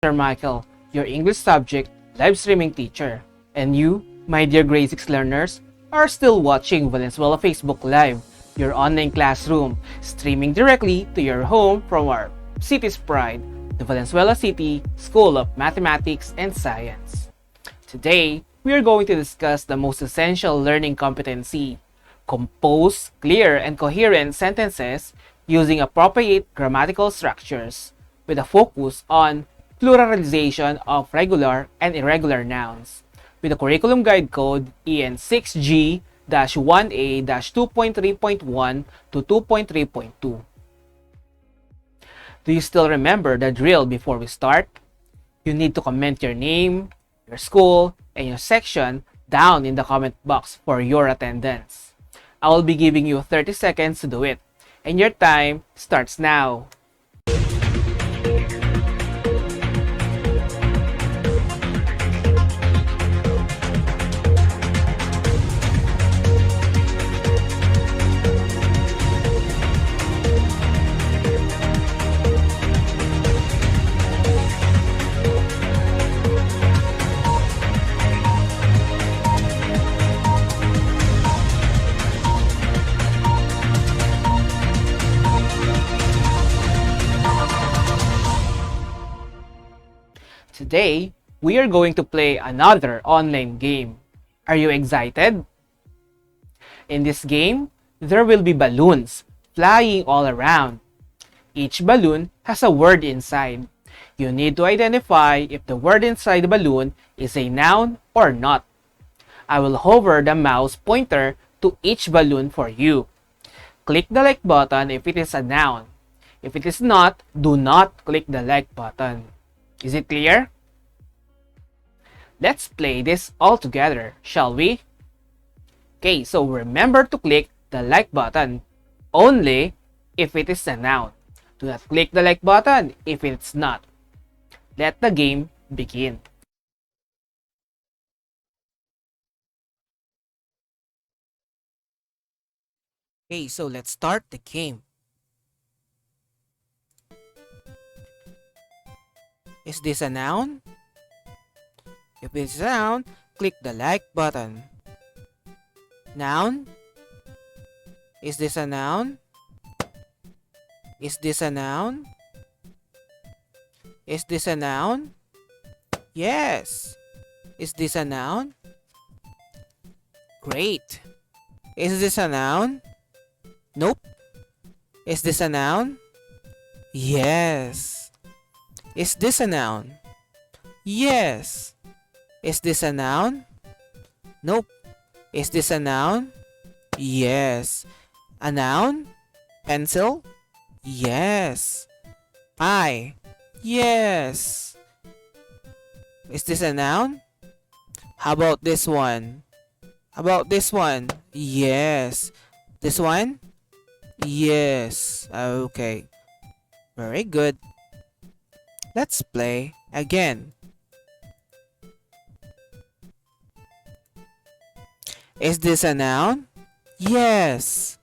Sir Michael, your English subject live streaming teacher. And you, my dear grade 6 learners, are still watching Valenzuela Facebook Live, your online classroom, streaming directly to your home from our city's pride, the Valenzuela City School of Mathematics and Science. Today, we are going to discuss the most essential learning competency: compose clear and coherent sentences using appropriate grammatical structures, with a focus on pluralization of regular and irregular nouns, with the curriculum guide code EN 6G-1A-2.3.1 to 2.3.2. Do you still remember the drill before we start? You need to comment your name, your school, and your section down in the comment box for your attendance. I will be giving you 30 seconds to do it, and your time starts now. Today, we are going to play another online game. Are you excited? In this game, there will be balloons flying all around. Each balloon has a word inside. You need to identify if the word inside the balloon is a noun or not. I will hover the mouse pointer to each balloon for you. Click the like button if it is a noun. If it is not, do not click the like button. Is it clear? Let's play this all together, shall we? Okay, so remember to click the like button only if it is a noun. Do not click the like button if it's not. Let the game begin. Okay, so let's start the game. Is this a noun? If it's a noun, click the like button. Noun? Is this a noun? Is this a noun? Is this a noun? Yes. Is this a noun? Great. Is this a noun? Nope. Is this a noun? Yes. Is this a noun? Yes. Is this a noun? Nope. Is this a noun? Yes. A noun? Pencil? Yes. Eye? Yes. Is this a noun? How about this one? How about this one? Yes. This one? Yes. Okay. Very good. Let's play again. Is this a noun? Yes.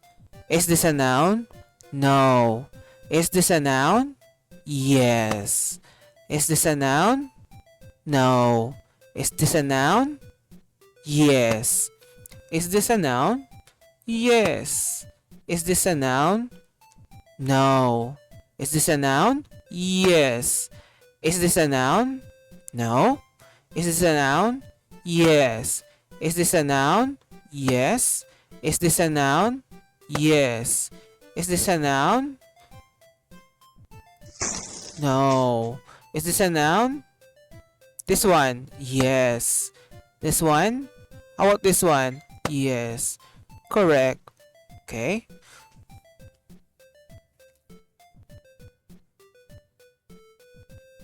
Is this a noun? No. Is this a noun? Yes. Is this a noun? No. Is this a noun? Yes. Is this a noun? Yes. Is this a noun? No. Is this a noun? Yes. Is this a noun? No. Is this a noun? Yes. Is this a noun? Yes. Is this a noun? Yes. Is this a noun? No. Is this a noun? This one? Yes. This one? How about this one? Yes. Correct. Okay.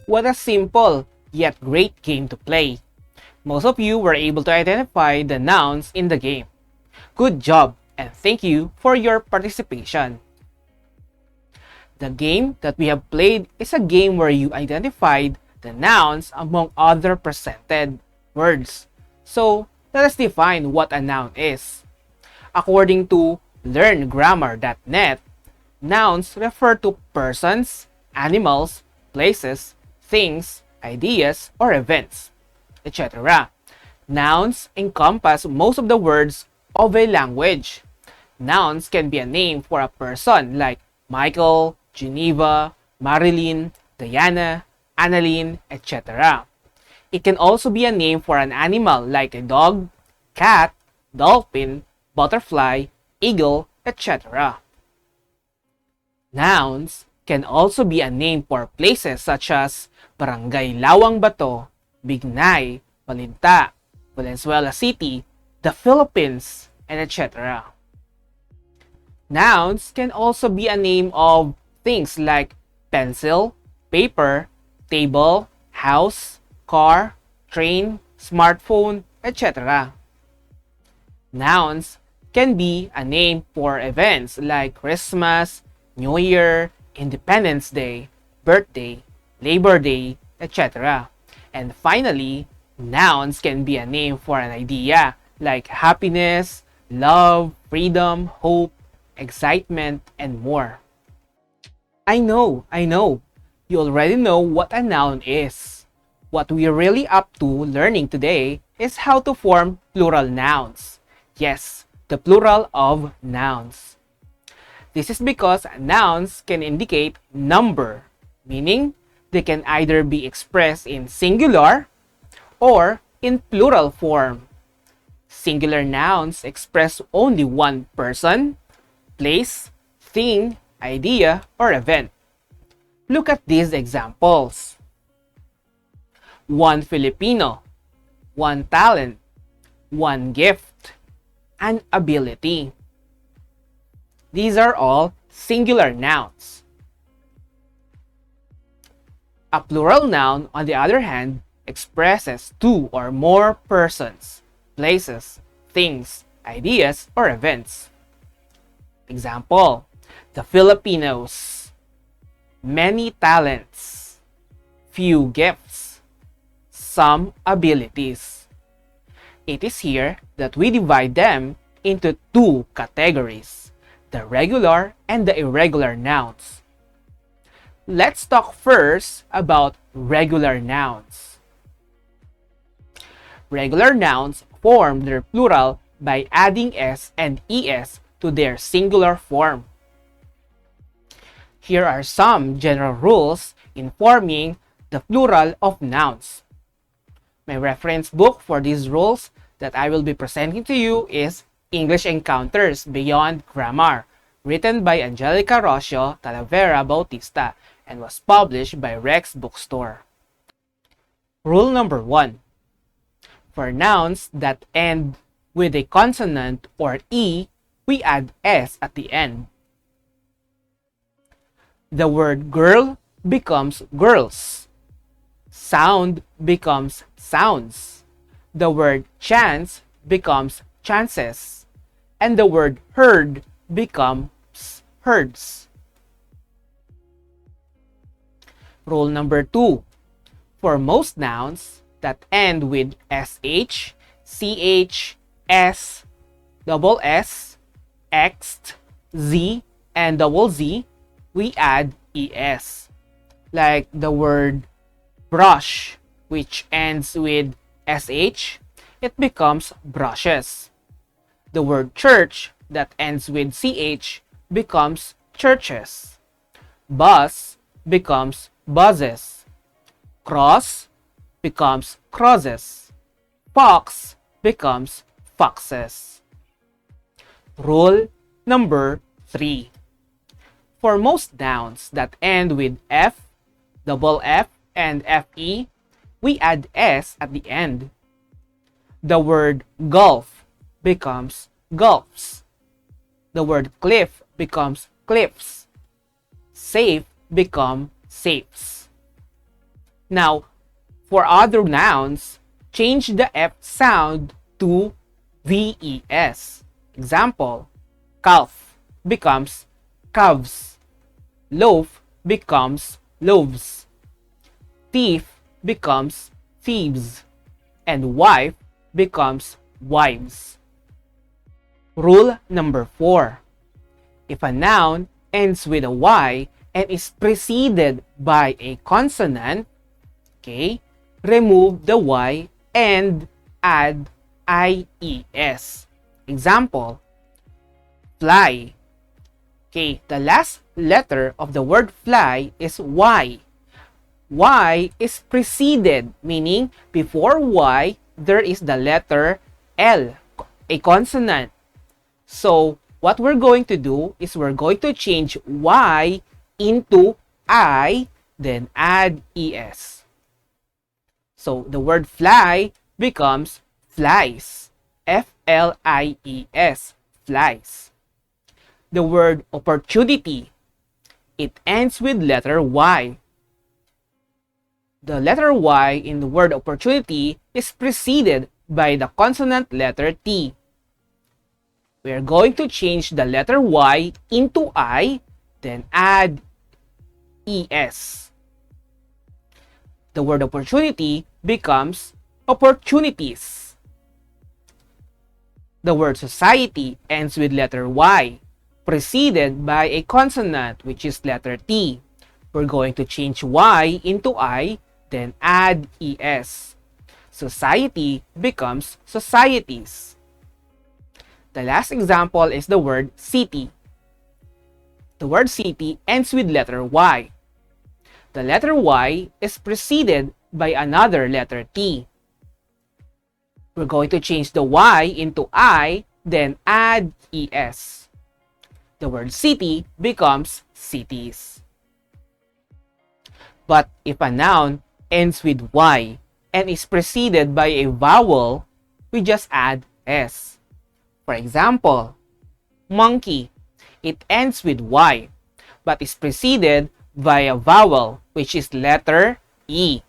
What a simple yet great game to play. Most of you were able to identify the nouns in the game. Good job, and thank you for your participation. The game that we have played is a game where you identified the nouns among other presented words. So, let us define what a noun is. According to learngrammar.net, nouns refer to persons, animals, places, things, ideas, or events, etc. Nouns encompass most of the words of a language. Nouns can be a name for a person like Michael, Geneva, Marilyn, Diana, Annalyn, etc. It can also be a name for an animal like a dog, cat, dolphin, butterfly, eagle, etc. Nouns can also be a name for places such as Barangay Lawang Bato, Bignay, Malinta, Valenzuela City, the Philippines, and etc. Nouns can also be a name of things like pencil, paper, table, house, car, train, smartphone, etc. Nouns can be a name for events like Christmas, New Year, Independence Day, birthday, Labor Day, etc. And finally, nouns can be a name for an idea like happiness, love, freedom, hope, excitement, and more. I know. You already know what a noun is. What we're really up to learning today is how to form plural nouns. Yes, the plural of nouns. This is because nouns can indicate number, meaning they can either be expressed in singular or in plural form. Singular nouns express only one person, place, thing, idea, or event. Look at these examples. One Filipino, one talent, one gift, an ability. These are all singular nouns. A plural noun, on the other hand, expresses two or more persons, places, things, ideas, or events. Example, the Filipinos, many talents, few gifts, some abilities. It is here that we divide them into two categories, the regular and the irregular nouns. Let's talk first about regular nouns. Regular nouns form their plural by adding s and es to their singular form. Here are some general rules in forming the plural of nouns. My reference book for these rules that I will be presenting to you is English Encounters Beyond Grammar, written by Angelica Rocio Talavera Bautista and was published by Rex Bookstore. Rule number 1. For nouns that end with a consonant or e, we add s at the end. The word girl becomes girls. Sound becomes sounds. The word chance becomes chances. And the word herd becomes herds. Rule number 2. For most nouns that end with sh, ch, s, double s, x, z, and double z, we add es. Like the word brush, which ends with sh, it becomes brushes. The word church that ends with ch becomes churches. Bus becomes buzzes. Cross becomes crosses. Fox becomes foxes. Rule number 3. For most nouns that end with f, double f, and fe, we add s at the end. The word gulf becomes gulfs. The word cliff becomes cliffs. Safe become safes. Now, for other nouns, change the f sound to ves. Example, calf becomes calves. Loaf becomes loaves. Thief becomes thieves. And wife becomes wives. Rule number 4. If a noun ends with a y and is preceded by a consonant, Okay? Remove the Y and add IES. Example, fly. Okay, the last letter of the word fly is Y. Y is preceded, meaning before Y, there is the letter L, a consonant. So, what we're going to do is we're going to change Y into I, then add ES. So, the word fly becomes flies. F-L-I-E-S, flies. The word opportunity, it ends with letter Y. The letter Y in the word opportunity is preceded by the consonant letter T. We are going to change the letter Y into I, then add ES. The word opportunity becomes opportunities. The word society ends with letter Y, preceded by a consonant which is letter T. We're going to change Y into I, then add ES. Society becomes societies. The last example is the word city. The word city ends with letter Y. The letter Y is preceded by another letter T. We're going to change the Y into I, then add ES. The word city becomes cities. But if a noun ends with Y and is preceded by a vowel, we just add S. For example, monkey. It ends with Y, but is preceded by a vowel, which is letter E.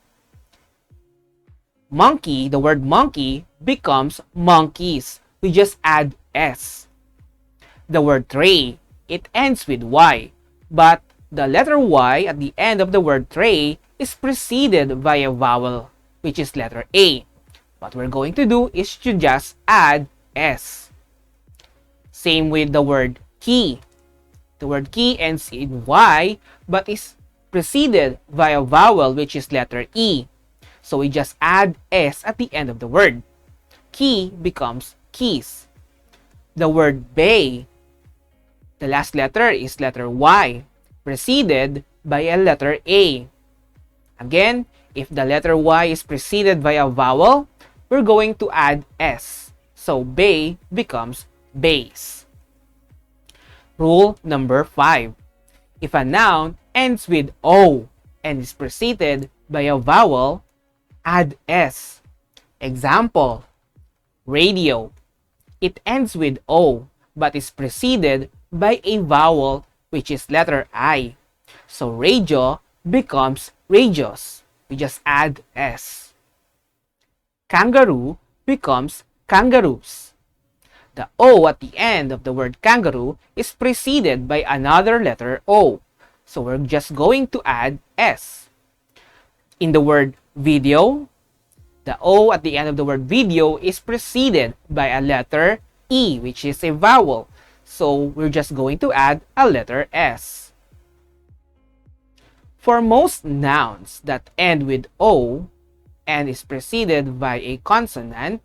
Monkey, the word monkey, becomes monkeys. We just add S. The word tray, it ends with Y, but the letter Y at the end of the word tray is preceded by a vowel, which is letter A. What we're going to do is to just add S. Same with the word key. The word key ends in Y, but is preceded by a vowel, which is letter E. So we just add S at the end of the word. Key becomes keys. The word bay, the last letter is letter Y, preceded by a letter A. Again, if the letter Y is preceded by a vowel, we're going to add S. So bay becomes base. Rule number 5. If a noun ends with O and is preceded by a vowel, add S. Example, radio. It ends with O but is preceded by a vowel which is letter I. So radio becomes radios. We just add S. Kangaroo becomes kangaroos. The O at the end of the word kangaroo is preceded by another letter O. So we're just going to add S. In the word video, the O at the end of the word video is preceded by a letter E, which is a vowel. So we're just going to add a letter S. For most nouns that end with O and is preceded by a consonant,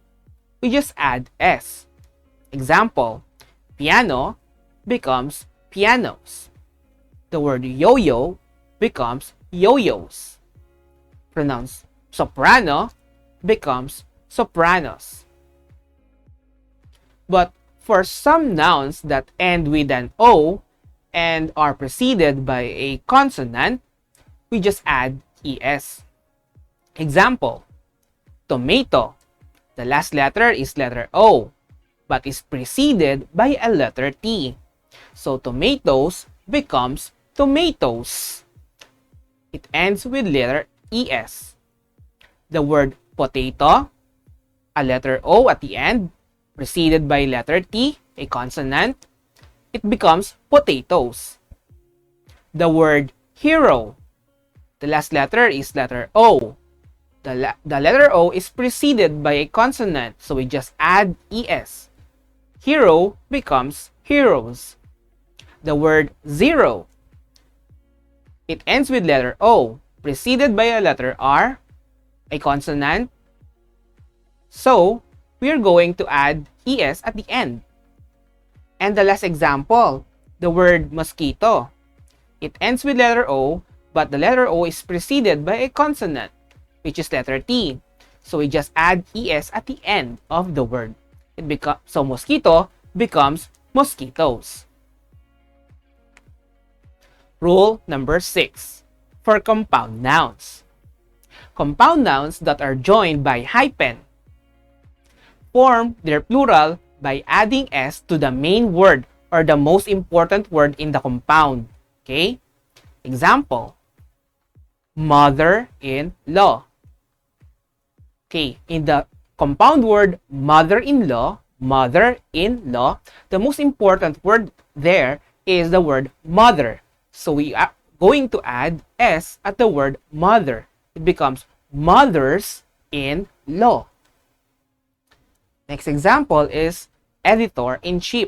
we just add S. Example, piano becomes pianos. The word yo-yo becomes yo-yos. Pronounce soprano becomes sopranos. But for some nouns that end with an O and are preceded by a consonant, we just add ES. Example, tomato. The last letter is letter O, but is preceded by a letter T. So tomatoes becomes tomatoes. It ends with letter ES. The word potato, a letter O at the end, preceded by letter T, a consonant, it becomes potatoes. The word hero, the last letter is letter O. The letter O is preceded by a consonant, so we just add ES. Hero becomes heroes. The word zero, it ends with letter O, preceded by a letter R, a consonant. So, we're going to add es at the end. And the last example, the word mosquito. It ends with letter O, but the letter O is preceded by a consonant, which is letter T. So we just add es at the end of the word. So mosquito becomes mosquitoes. Rule number 6 for compound nouns. Compound nouns that are joined by hyphen form their plural by adding s to the main word or the most important word in the compound. Okay? Example, mother-in-law. Okay, in the compound word mother-in-law, the most important word there is the word mother. So we are going to add s at the word mother. It becomes mothers-in-law. Next example is editor-in-chief.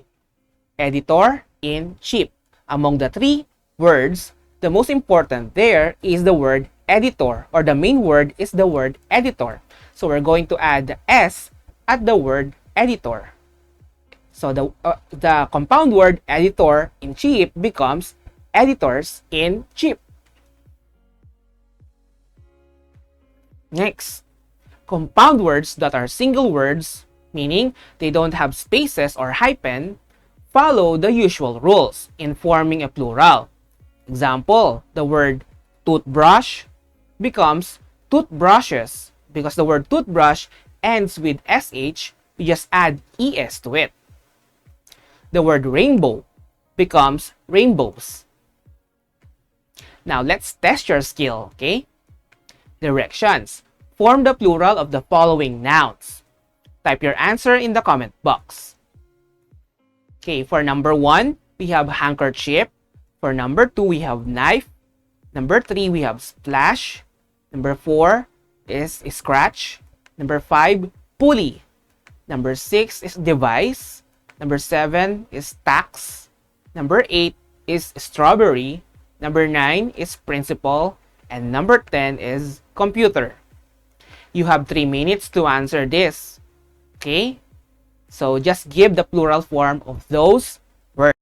Editor-in-chief. Among the three words, the most important there is the word editor, or the main word is the word editor. So we're going to add the s at the word editor. So the compound word editor-in-chief becomes editors-in-chief. Next, compound words that are single words, meaning they don't have spaces or hyphen, follow the usual rules in forming a plural. Example, the word toothbrush becomes toothbrushes. Because the word toothbrush ends with sh, we just add es to it. The word rainbow becomes rainbows. Now let's test your skill, okay? Directions. Form the plural of the following nouns. Type your answer in the comment box. Okay, for number 1, we have handkerchief. For number 2, we have knife. Number 3, we have splash. Number 4 is scratch. Number 5, pulley. Number 6 is device. Number 7 is tax. Number 8 is strawberry. Number 9 is principal. And number 10 is computer. You have 3 minutes to answer this. Okay? So just give the plural form of those words.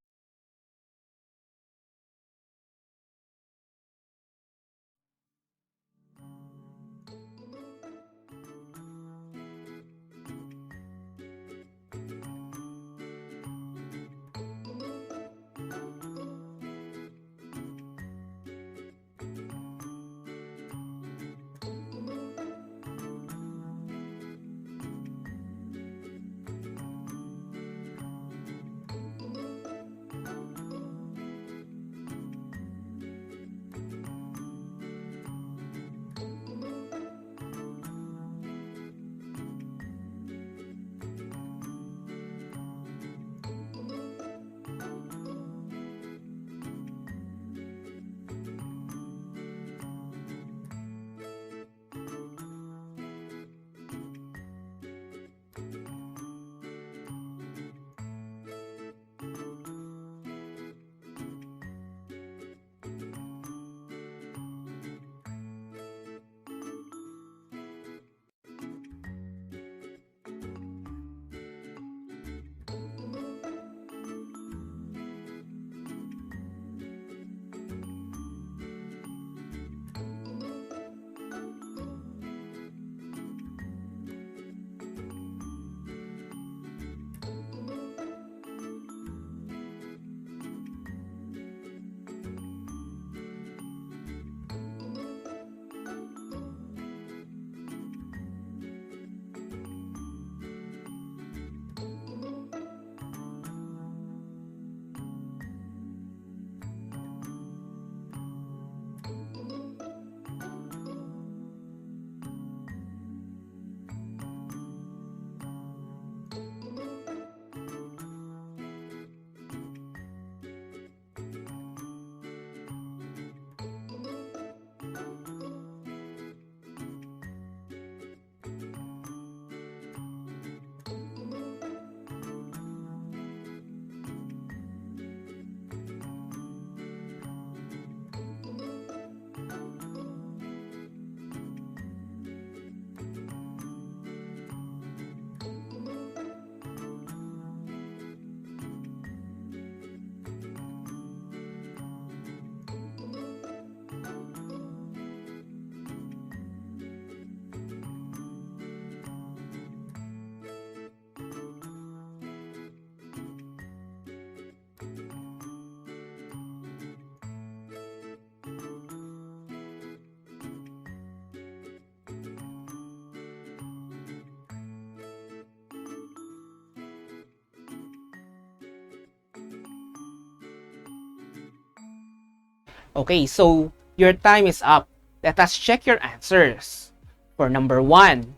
Okay, so your time is up. Let us check your answers. For number 1,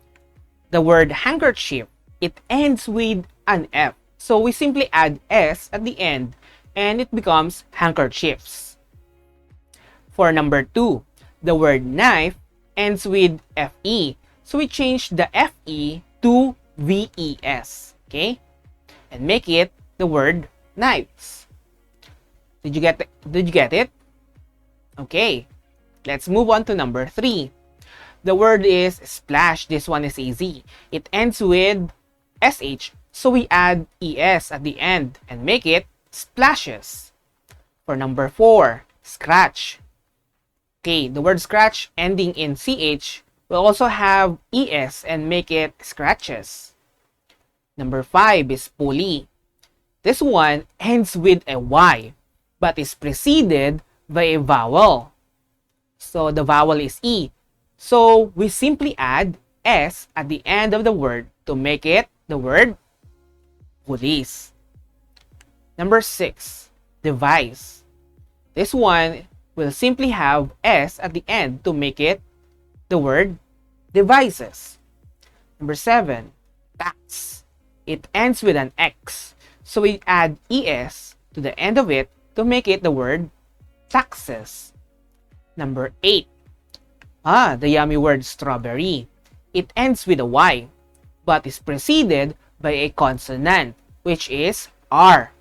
the word handkerchief, it ends with an F. So we simply add S at the end and it becomes handkerchiefs. For number 2, the word knife ends with FE. So we change the FE to VES. Okay? And make it the word knives. Did you get it? Okay. Let's move on to number 3. The word is splash. This one is easy. It ends with SH. So we add ES at the end and make it splashes. For number 4, scratch. Okay, the word scratch ending in CH will also have ES and make it scratches. Number 5 is pulley. This one ends with a Y but is preceded by a vowel. So the vowel is E. So we simply add S at the end of the word to make it the word police. Number 6, device. This one will simply have S at the end to make it the word devices. Number 7, tax. It ends with an X. So we add ES to the end of it to make it the word taxes. Number 8, the yummy word strawberry. It ends with a Y, but is preceded by a consonant, which is R.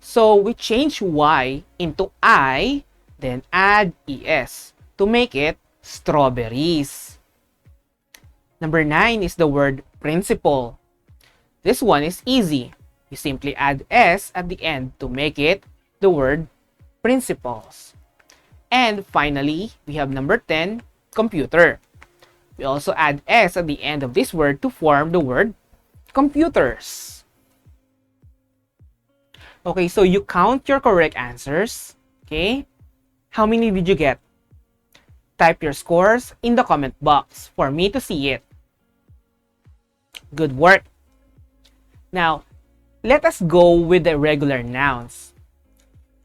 So we change Y into I, then add ES to make it strawberries. Number 9 is the word principal. This one is easy. We simply add S at the end to make it the word principles. And finally, we have number 10, computer. We also add S at the end of this word to form the word computers. Okay, so you count your correct answers. Okay, how many did you get? Type your scores in the comment box for me to see it. Good work. Now, let us go with the irregular nouns.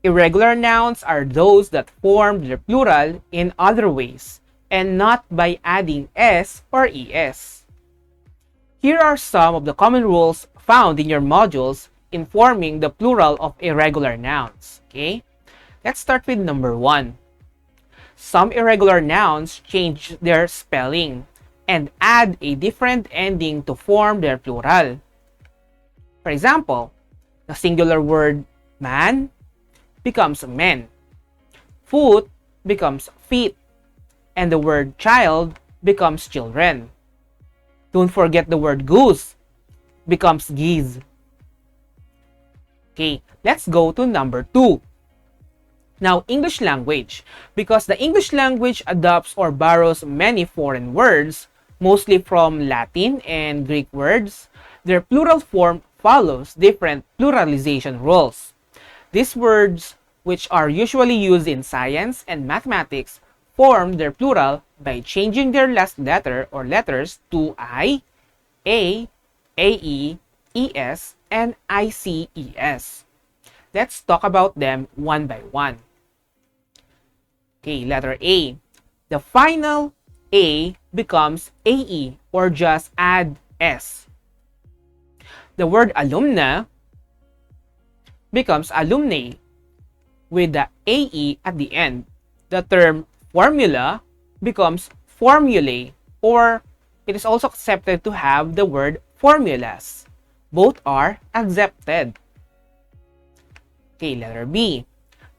Irregular nouns are those that form their plural in other ways and not by adding S or ES. Here are some of the common rules found in your modules in forming the plural of irregular nouns. Okay? Let's start with number 1. Some irregular nouns change their spelling and add a different ending to form their plural. For example, the singular word man becomes men, foot becomes feet, and the word child becomes children. Don't forget the word goose becomes geese. Okay, let's go to number 2. Now, English language. Because the English language adopts or borrows many foreign words, mostly from Latin and Greek words, their plural form follows different pluralization rules. These words, which are usually used in science and mathematics, form their plural by changing their last letter or letters to I, A, AE, ES, and ICES. Let's talk about them one by one. Okay, letter A. The final A becomes AE or just add S. The word alumna becomes alumni with the AE at the end. The term formula becomes formulae, or it is also accepted to have the word formulas. Both are accepted. Okay, letter B.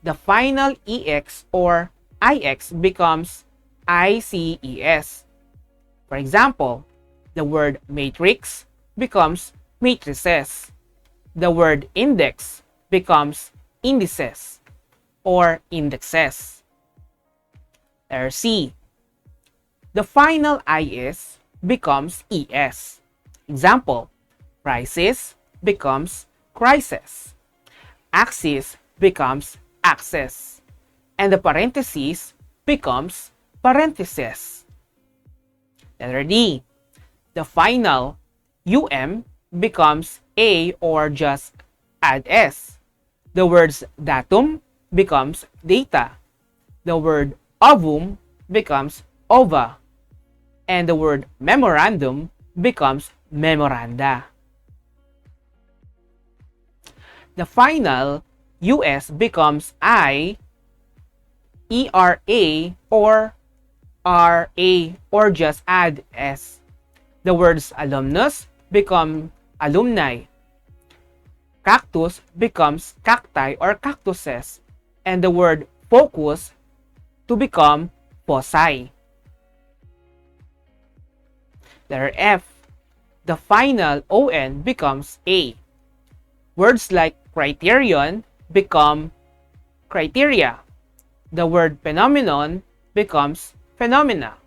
The final EX or IX becomes ICES. For example, the word matrix becomes matrices. The word index becomes indices or indexes. Letter C. The final IS becomes ES. Example, crisis becomes crisis. Axis becomes axis. And the parentheses becomes parentheses. Letter D. The final UM becomes A or just add S. The words datum becomes data. the word ovum becomes ova, and the word memorandum becomes memoranda. The final US becomes I, ERA, or RA, or just add S. The words alumnus become alumni. Cactus becomes cacti or cactuses, and the word focus to become foci. Letter F. The final ON becomes A. Words like criterion become criteria. The word phenomenon becomes phenomena.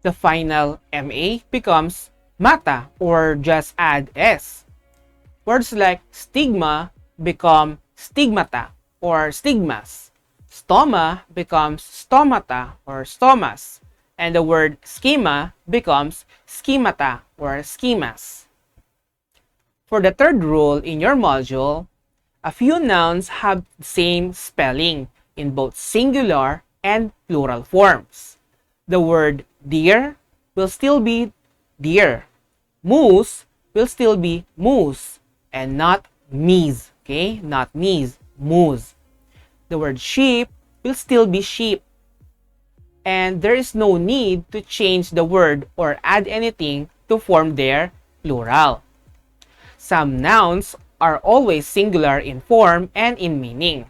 The final MA becomes mata, or just add S. Words like stigma become stigmata or stigmas. Stoma becomes stomata or stomas. And the word schema becomes schemata or schemas. For the third rule in your module, a few nouns have the same spelling in both singular and plural forms. The word deer will still be deer. Moose will still be moose and not meese. Okay? Not meese. Moose. The word sheep will still be sheep. And there is no need to change the word or add anything to form their plural. Some nouns are always singular in form and in meaning.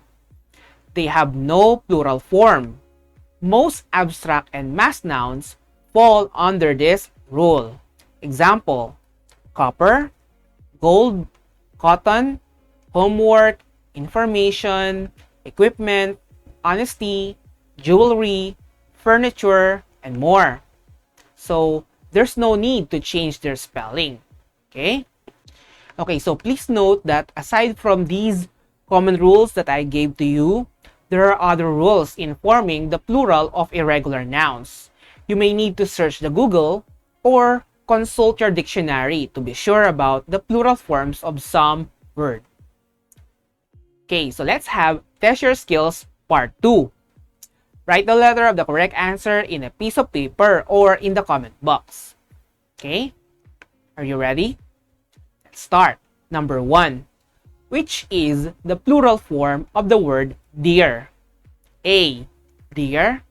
They have no plural form. Most abstract and mass nouns fall under this rule. Example: copper, gold, cotton, homework, information, equipment, honesty, jewelry, furniture, and more. So there's no need to change their spelling. Okay? Okay, so please note that aside from these common rules that I gave to you, there are other rules in forming the plural of irregular nouns. You may need to search the Google or consult your dictionary to be sure about the plural forms of some word. Okay, so let's have Test Your Skills Part 2. Write the letter of the correct answer in a piece of paper or in the comment box. Okay? Are you ready? Let's start. Number 1. Which is the plural form of the word deer? A. Deer.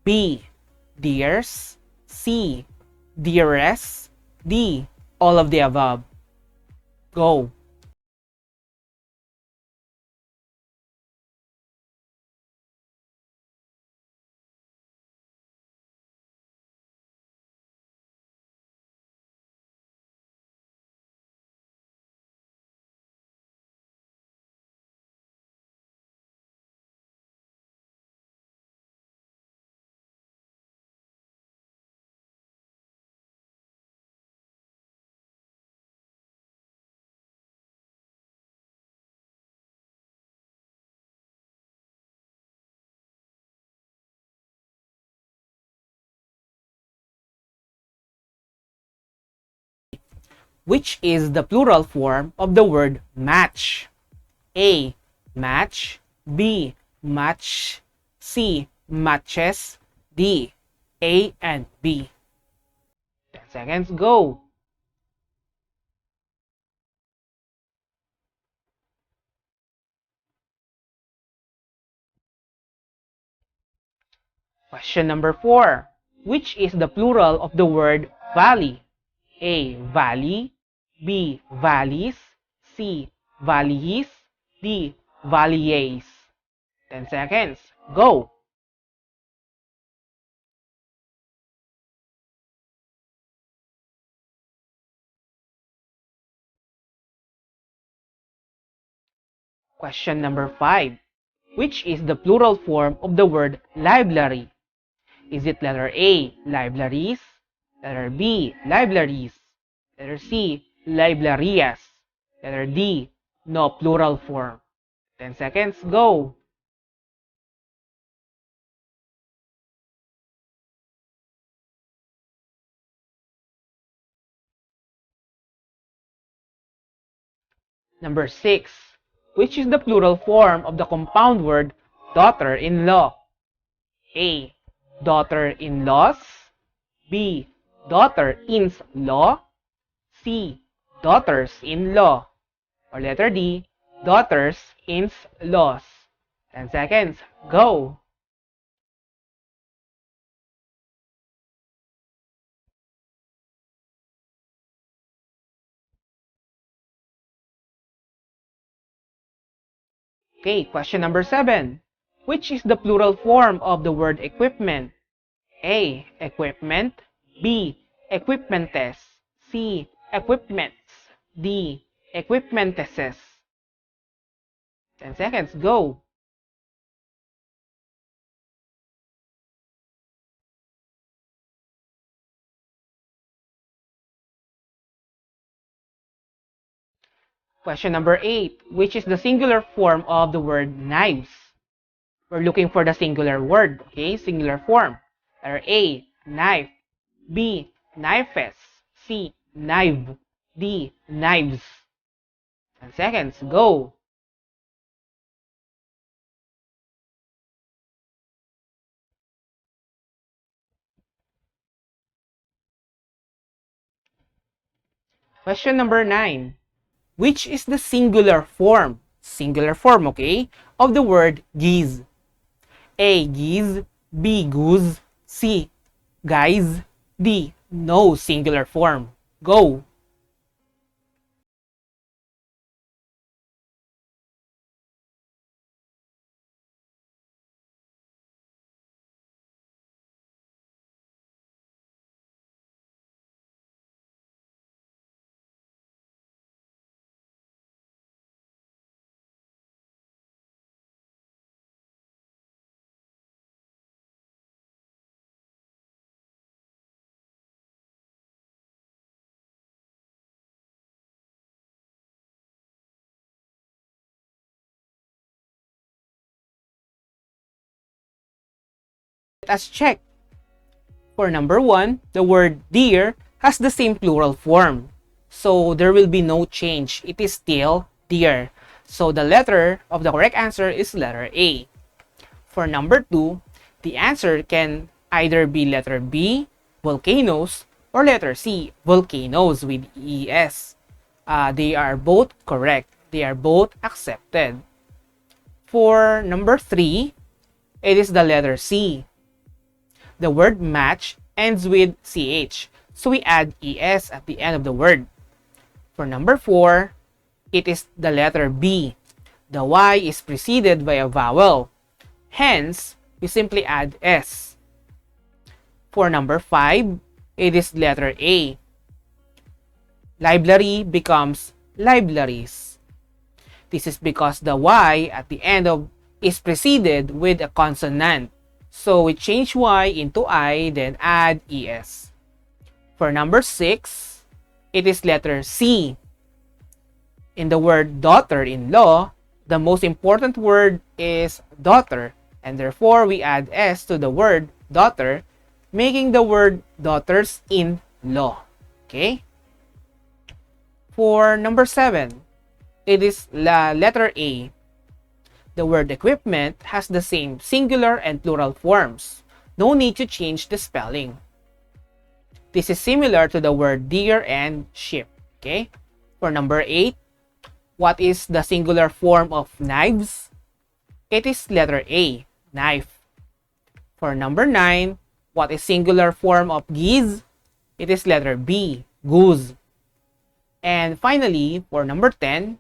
B. Deers. C. Dearest. D. All of the above. Go. Which is the plural form of the word match? A. Match. B. Match. C. Matches. D. A and B. 10 seconds, go. Question number 4. Which is the plural of the word valley? A. Valley. B. Valleys. C. Valleys. D. Valleys. 10 seconds. Go. Question number 5. Which is the plural form of the word library? Is it letter A, libraries, letter B, libraries, letter C, librarias, letter D, no plural form? 10 seconds, go! Number 6. Which is the plural form of the compound word daughter-in-law? A. Daughter-in-laws. B. Daughter-ins-law. C. Daughters-in-law. Or letter D. Daughters-ins-laws. 10 seconds. Go! Okay, question number 7. Which is the plural form of the word equipment? A. Equipment. B. Equipmentes. C. Equipments. D. Equipmenteses. 10 seconds. Go! Question number 8. Which is the singular form of the word knives? We're looking for the singular word. Okay, singular form. Letter A. Knife. B. Knifes. C. Knife. D. Knives. 10 seconds. Go! Question number 9. Which is the singular form? Singular form, okay, of the word geese. A. Geese. B. Goose. C. Guys. D. No singular form. Go! Let us check. For number 1, the word deer has the same plural form. So there will be no change. It is still deer. So the letter of the correct answer is letter A. For number 2, the answer can either be letter B, volcanoes, or letter C, volcanoes with ES. They are both correct. They are both accepted. For number 3, it is the letter C. The word match ends with CH, so we add ES at the end of the word. For number 4, it is the letter B. The Y is preceded by a vowel. Hence, we simply add S. For number 5, it is letter A. Library becomes libraries. This is because the Y at the end of is preceded with a consonant. So we change Y into I, then add ES. For number 6, it is letter C. In the word daughter-in-law, the most important word is daughter, and therefore we add S to the word daughter, making the word daughters-in-law. Okay? For number 7, it is letter A. The word equipment has the same singular and plural forms. No need to change the spelling. This is similar to the word deer and sheep. Okay? For number 8, what is the singular form of knives? It is letter A, knife. For number 9, what is singular form of geese? It is letter B, goose. And finally, for number 10,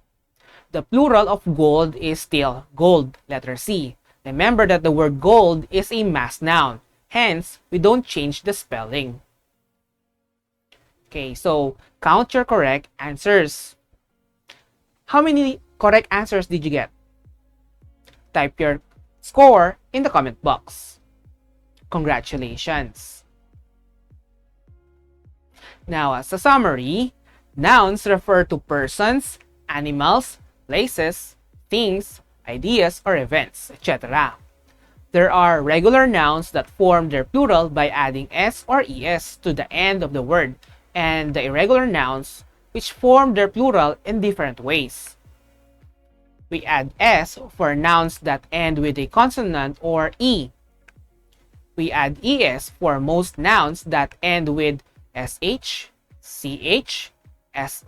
the plural of gold is still gold, letter C. Remember that the word gold is a mass noun. Hence, we don't change the spelling. Okay, so count your correct answers. How many correct answers did you get? Type your score in the comment box. Congratulations! Now, as a summary, nouns refer to persons, animals, places, things, ideas, or events, etc. There are regular nouns that form their plural by adding S or ES to the end of the word, and the irregular nouns which form their plural in different ways. We add S for nouns that end with a consonant or E. We add es for most nouns that end with sh, ch, s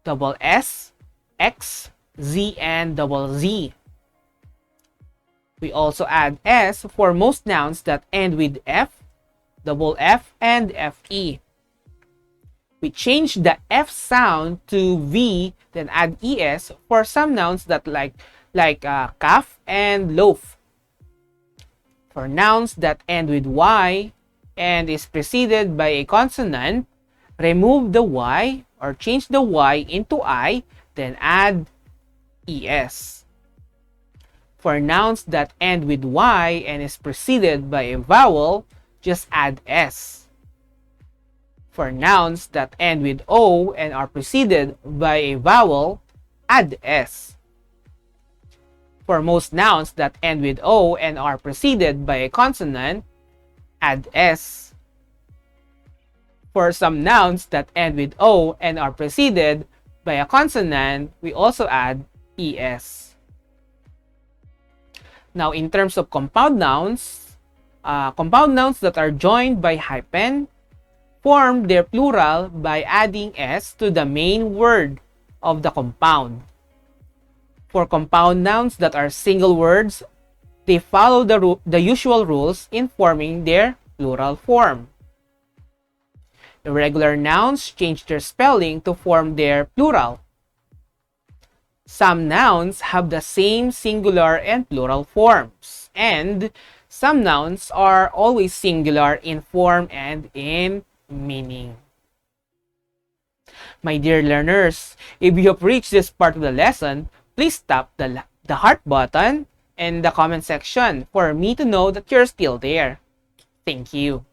double s, x, z, and double z. We also add s for most nouns that end with f, double f, and fe. We change the f sound to v, then add es for some nouns that like calf and loaf. For nouns that end with y and is preceded by a consonant, remove the y or change the y into I, then add es. For nouns that end with y and is preceded by a vowel, just add s. For nouns that end with o and are preceded by a vowel, add s. For most nouns that end with o and are preceded by a consonant, add s. For some nouns that end with o and are preceded by a consonant, we also add es. Now, in terms of compound nouns that are joined by hyphen form their plural by adding s to the main word of the compound. For compound nouns that are single words, they follow the usual rules in forming their plural form. Irregular nouns change their spelling to form their plural. Some nouns have the same singular and plural forms, and some nouns are always singular in form and in meaning. My dear learners, if you have reached this part of the lesson, please tap the heart button in the comment section for me to know that you're still there. Thank you.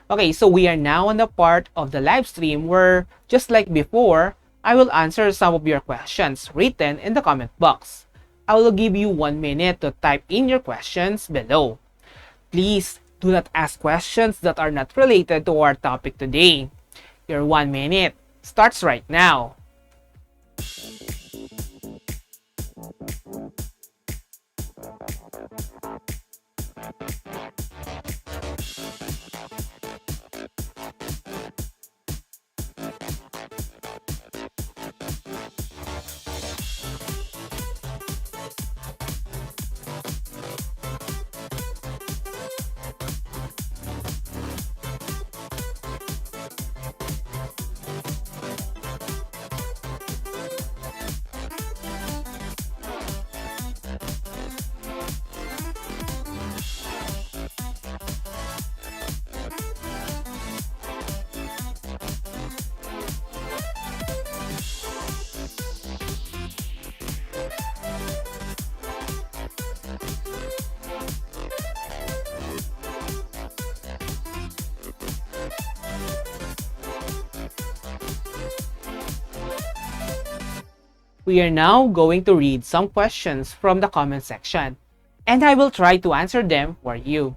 Okay, so we are now on the part of the live stream where, just like before, I will answer some of your questions written in the comment box. I will give you 1 minute to type in your questions below. Please do not ask questions that are not related to our topic today. Your 1 minute starts right now. We are now going to read some questions from the comment section, and I will try to answer them for you.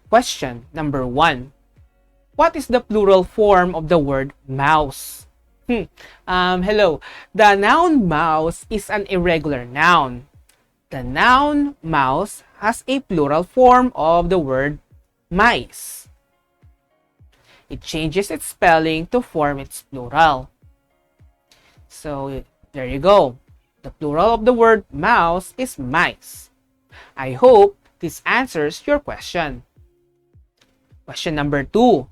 Question number 1. What is the plural form of the word mouse? Hello. The noun mouse is an irregular noun. The noun mouse has a plural form of the word mice. It changes its spelling to form its plural. So, there you go. The plural of the word mouse is mice. I hope this answers your question. Question number 2.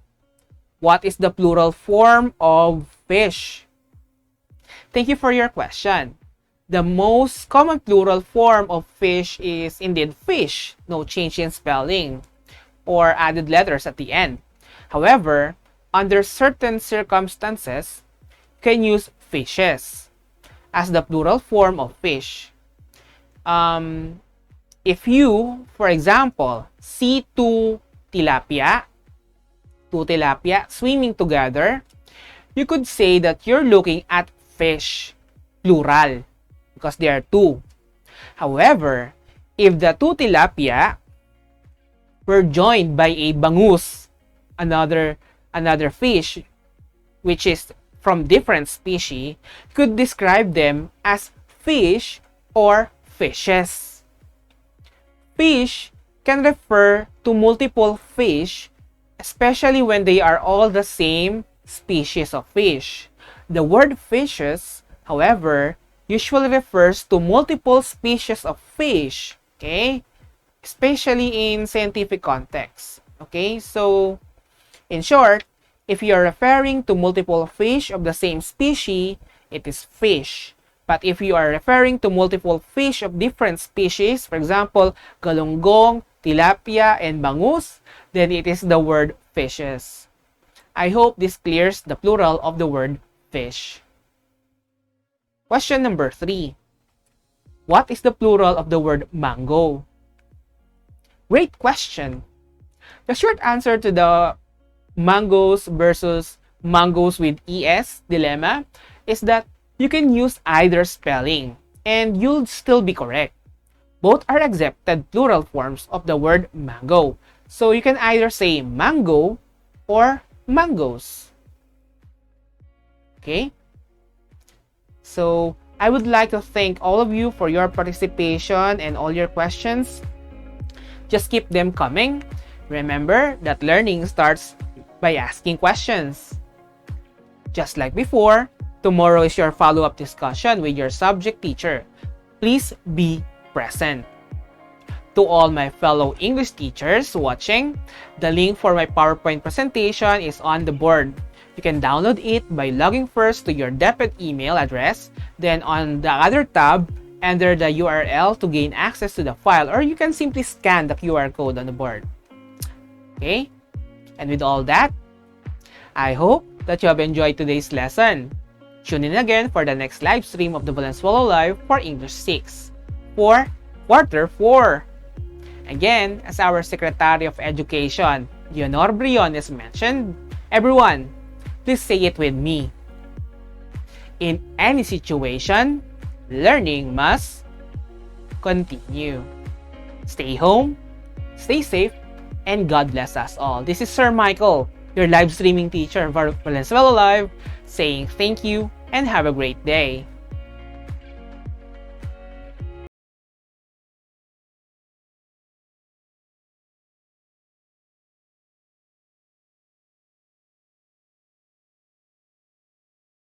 What is the plural form of fish? Thank you for your question. The most common plural form of fish is indeed fish, no change in spelling, or added letters at the end. However, under certain circumstances, you can use fishes as the plural form of fish. If you, for example, see two tilapia swimming together, you could say that you're looking at fish, plural, because there are two. However, if the two tilapia were joined by a bangus, another fish, which is from different species, could describe them as fish or fishes. Fish can refer to multiple fish, especially when they are all the same species of fish. The word fishes, however, usually refers to multiple species of fish, okay? Especially in scientific context, okay? So, in short, if you are referring to multiple fish of the same species, it is fish. But if you are referring to multiple fish of different species, for example, galunggong, tilapia, and bangus, then it is the word fishes. I hope this clears the plural of the word fish. Question number 3. What is the plural of the word mango? Great question. The short answer to the mangoes versus mangoes with ES dilemma is that you can use either spelling and you'll still be correct. Both are accepted plural forms of the word mango. So you can either say mango or mangoes. Okay? So I would like to thank all of you for your participation and all your questions. Just keep them coming. Remember that learning starts by asking questions. Just like before, tomorrow is your follow-up discussion with your subject teacher. Please be present. To all my fellow English teachers watching, the link for my PowerPoint presentation is on the board. You can download it by logging first to your DepEd email address, then on the other tab, enter the URL to gain access to the file, or you can simply scan the QR code on the board. Okay? And with all that, I hope that you have enjoyed today's lesson. Tune in again for the next live stream of the Valenzuela Live for English 6 for Quarter 4. Again, as our Secretary of Education, Leonor Briones mentioned, everyone, please say it with me. In any situation, learning must continue. Stay home, stay safe, and God bless us all. This is Sir Michael, your live streaming teacher for Valenzuela Live, saying thank you and have a great day.